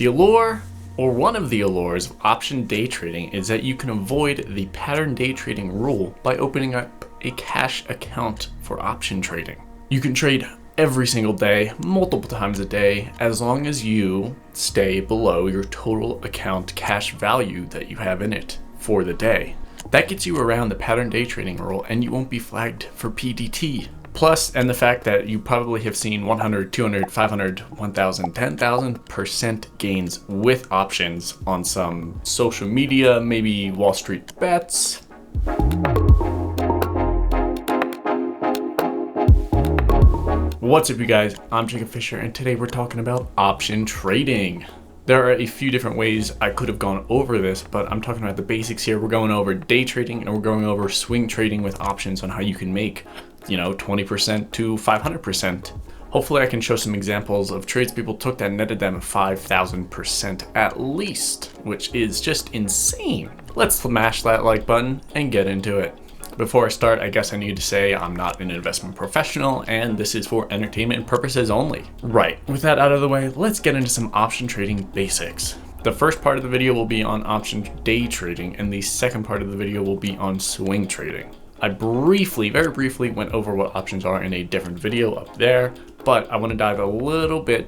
The allure, or one of the allures of option day trading, is that you can avoid the pattern day trading rule by opening up a cash account for option trading. You can trade every single day, multiple times a day, as long as you stay below your total account cash value that you have in it for the day. That gets you around the pattern day trading rule and you won't be flagged for PDT. Plus, and the fact that you probably have seen 100, 200, 500, 1,000, 10,000% gains with options on some social media, maybe Wall Street bets. What's up, you guys? I'm Jacob Fisher, and today we're talking about option trading. There are a few different ways I could have gone over this, but I'm talking about the basics here. We're going over day trading and we're going over swing trading with options on how you can make, 20% to 500%. Hopefully I can show some examples of trades people took that netted them 5,000% at least, which is just insane. Let's smash that like button and get into it. Before I start, I guess I need to say I'm not an investment professional and this is for entertainment purposes only. Right, with that out of the way, let's get into some option trading basics. The first part of the video will be on option day trading and the second part of the video will be on swing trading. I very briefly went over what options are in a different video up there, but I want to dive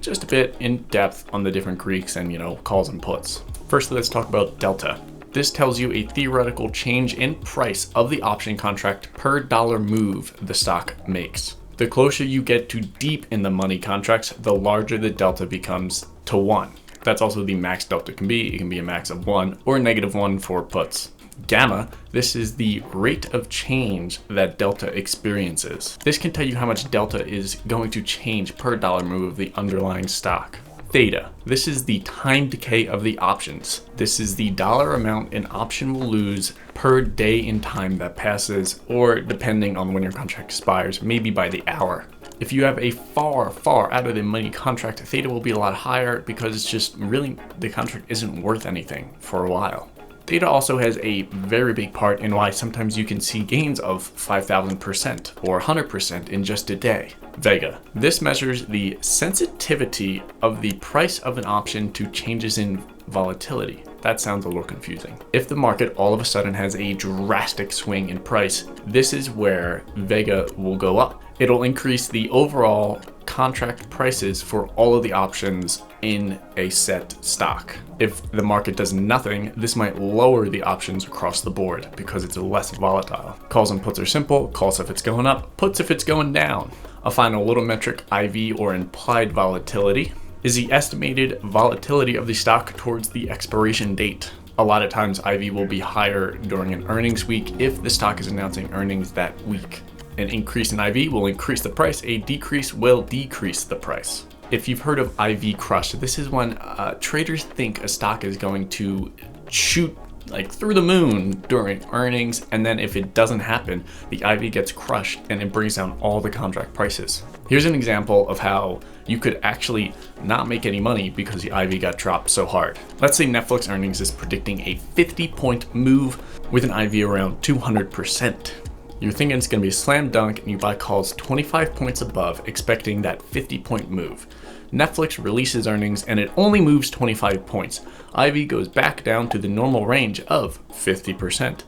just a bit in depth on the different Greeks and, calls and puts. First, let's talk about delta. This tells you a theoretical change in price of the option contract per dollar move the stock makes. The closer you get to deep in the money contracts, the larger the delta becomes to 1. That's also the max delta can be. It can be a max of 1 or -1 for puts. Gamma, this is the rate of change that delta experiences. This can tell you how much delta is going to change per dollar move of the underlying stock. Theta, this is the time decay of the options. This is the dollar amount an option will lose per day in time that passes, or depending on when your contract expires, maybe by the hour. If you have a far out of the money contract, theta will be a lot higher because it's just really, the contract isn't worth anything for a while. Theta also has a very big part in why sometimes you can see gains of 5,000% or 100% in just a day. Vega. This measures the sensitivity of the price of an option to changes in volatility. That sounds a little confusing. If the market all of a sudden has a drastic swing in price, this is where Vega will go up. It'll increase the overall contract prices for all of the options in a set stock. If the market does nothing, this might lower the options across the board because it's less volatile. Calls and puts are simple. Calls if it's going up, puts if it's going down. A final little metric, IV, or implied volatility, is the estimated volatility of the stock towards the expiration date. A lot of times IV will be higher during an earnings week if the stock is announcing earnings that week. An increase in IV will increase the price, a decrease will decrease the price. If you've heard of IV crush, this is when traders think a stock is going to shoot through the moon during earnings, and then if it doesn't happen, the IV gets crushed and it brings down all the contract prices. Here's an example of how you could actually not make any money because the IV got dropped so hard. Let's say Netflix earnings is predicting a 50-point move with an IV around 200%. You're thinking it's going to be a slam dunk and you buy calls 25 points above expecting that 50-point move. Netflix releases earnings and it only moves 25 points. IV goes back down to the normal range of 50%.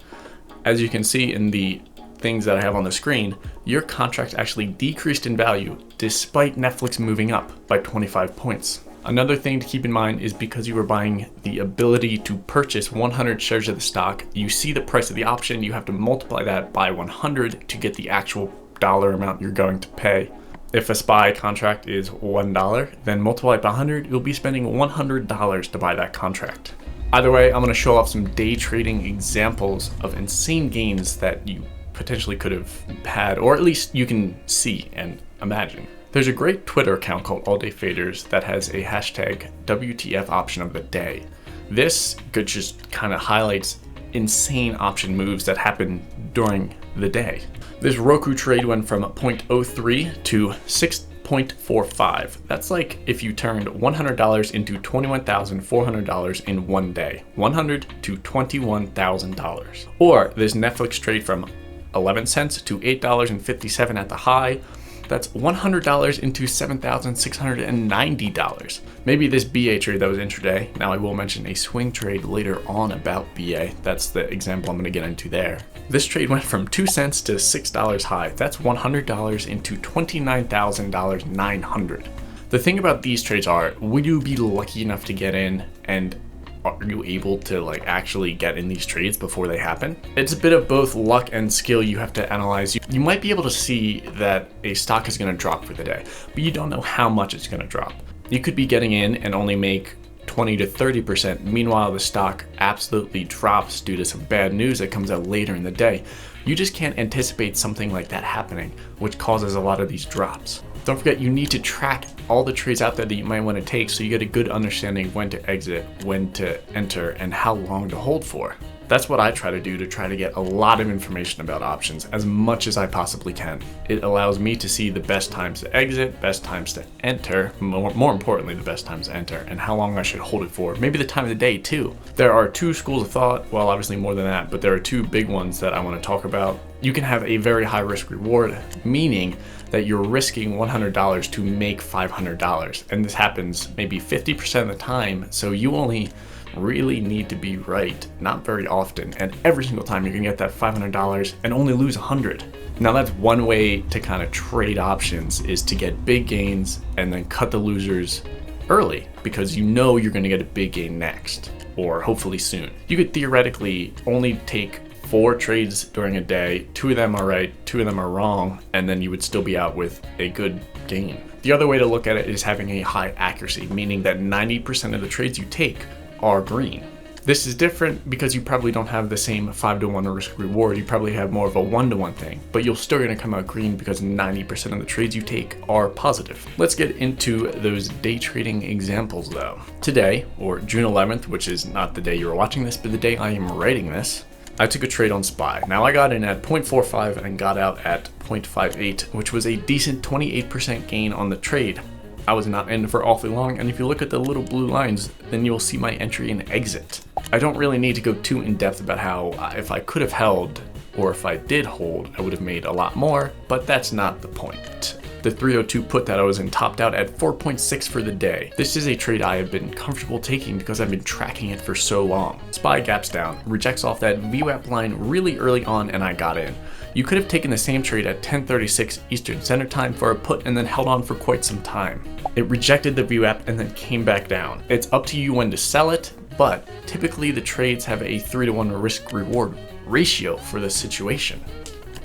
As you can see in the things that I have on the screen, your contract actually decreased in value despite Netflix moving up by 25 points. Another thing to keep in mind is because you were buying the ability to purchase 100 shares of the stock, you see the price of the option, you have to multiply that by 100 to get the actual dollar amount you're going to pay. If a SPY contract is $1, then multiply it by 100, you'll be spending $100 to buy that contract. Either way, I'm going to show off some day trading examples of insane gains that you potentially could have had, or at least you can see and imagine. There's a great Twitter account called All Day Faders that has a hashtag WTF option of the day. This just kind of highlights insane option moves that happen during the day. This Roku trade went from 0.03 to 6.45. That's like if you turned $100 into $21,400 in one day. $100 to $21,000. Or this Netflix trade from 11 cents to $8.57 at the high. That's $100 into $7,690. Maybe this BA trade that was intraday. Now I will mention a swing trade later on about BA. That's the example I'm going to get into there. This trade went from 2 cents to $6 high. That's $100 into $29,900. The thing about these trades are, would you be lucky enough to get in, and are you able to like actually get in these trades before they happen? It's a bit of both luck and skill you have to analyze. You might be able to see that a stock is going to drop for the day, but you don't know how much it's going to drop. You could be getting in and only make 20 to 30%. Meanwhile, the stock absolutely drops due to some bad news that comes out later in the day. You just can't anticipate something like that happening, which causes a lot of these drops. Don't forget, you need to track all the trades out there that you might want to take so you get a good understanding of when to exit, when to enter, and how long to hold for. That's what I try to do to try to get a lot of information about options, as much as I possibly can. It allows me to see the best times to exit, best times to enter, more importantly, the best times to enter, and how long I should hold it for. Maybe the time of the day too. There are two schools of thought, well, obviously more than that, but there are two big ones that I want to talk about. You can have a very high risk reward, meaning that you're risking $100 to make $500. And this happens maybe 50% of the time, so you only really need to be right, not very often, and every single time you're gonna get that $500 and only lose 100. Now that's one way to kind of trade options, is to get big gains and then cut the losers early, because you know you're gonna get a big gain next, or hopefully soon. You could theoretically only take 4 trades during a day, 2 of them are right, 2 of them are wrong, and then you would still be out with a good gain. The other way to look at it is having a high accuracy, meaning that 90% of the trades you take are green. This is different because you probably don't have the same 5-to-1 risk reward. You probably have more of a 1-to-1 thing, but you're still gonna come out green because 90% of the trades you take are positive. Let's get into those day trading examples though. Today, or June 11th, which is not the day you're watching this, but the day I am writing this, I took a trade on SPY. Now I got in at 0.45 and got out at 0.58, which was a decent 28% gain on the trade. I was not in for awfully long, and if you look at the little blue lines, then you'll see my entry and exit. I don't really need to go too in depth about how if I could have held, or if I did hold, I would have made a lot more, but that's not the point. The 302 put that I was in topped out at 4.6 for the day. This is a trade I have been comfortable taking because I've been tracking it for so long. SPY gaps down, rejects off that VWAP line really early on, and I got in. You could have taken the same trade at 10:36 Eastern Standard Time for a put and then held on for quite some time. It rejected the VWAP and then came back down. It's up to you when to sell it, but typically the trades have a 3-to-1 risk reward ratio for this situation.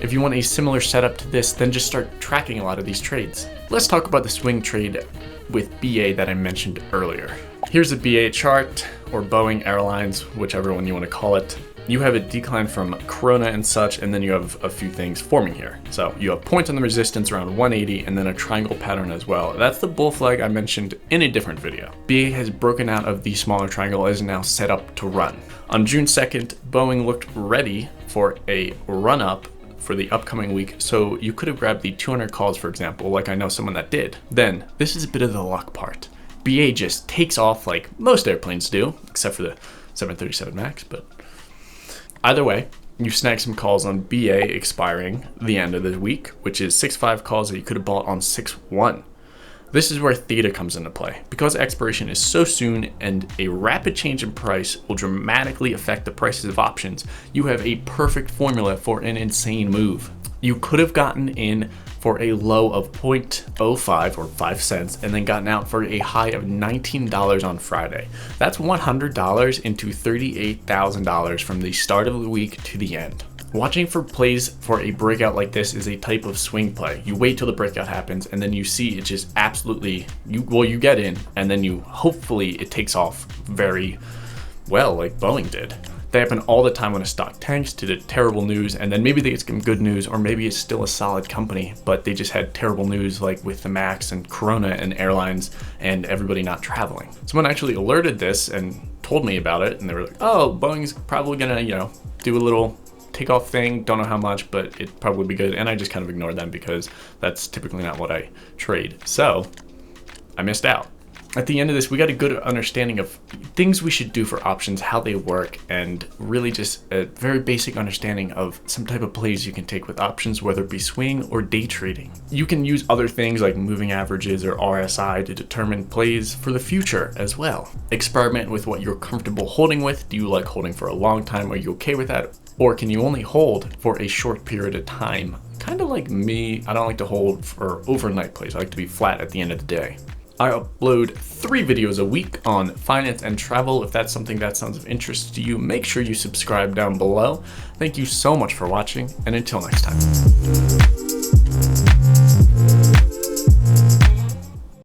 If you want a similar setup to this, then just start tracking a lot of these trades. Let's talk about the swing trade with BA that I mentioned earlier. Here's a BA chart, or Boeing Airlines, whichever one you want to call it. You have a decline from Corona and such, and then you have a few things forming here. So you have points on the resistance around 180 and then a triangle pattern as well. That's the bull flag I mentioned in a different video. BA has broken out of the smaller triangle and is now set up to run. On June 2nd, Boeing looked ready for a run up for the upcoming week, so you could have grabbed the 200 calls, for example, like I know someone that did. Then, this is a bit of the luck part. BA just takes off like most airplanes do, except for the 737 MAX, but either way, you snag some calls on BA expiring the end of the week, which is 6.5 calls that you could have bought on 6.1. This is where theta comes into play. Because expiration is so soon and a rapid change in price will dramatically affect the prices of options, you have a perfect formula for an insane move. You could have gotten in for a low of 0.05 or 5 cents and then gotten out for a high of $19 on Friday. That's $100 into $38,000 from the start of the week to the end. Watching for plays for a breakout like this is a type of swing play. You wait till the breakout happens and then you see it just absolutely, you get in and then hopefully it takes off very well like Boeing did. They happen all the time when a stock tanks due to terrible news, and then maybe they get some good news, or maybe it's still a solid company, but they just had terrible news like with the MAX and Corona and airlines and everybody not traveling. Someone actually alerted this and told me about it, and they were like, oh, Boeing's probably gonna, do a little takeoff thing, don't know how much, but it'd probably be good. And I just kind of ignored them because that's typically not what I trade. So I missed out. At the end of this, we got a good understanding of things we should do for options, how they work, and really just a very basic understanding of some type of plays you can take with options, whether it be swing or day trading. You can use other things like moving averages or RSI to determine plays for the future as well. Experiment with what you're comfortable holding with. Do you like holding for a long time? Are you okay with that? Or can you only hold for a short period of time? Kind of like me, I don't like to hold for overnight plays. I like to be flat at the end of the day. I upload 3 videos a week on finance and travel. If that's something that sounds of interest to you, make sure you subscribe down below. Thank you so much for watching, and until next time.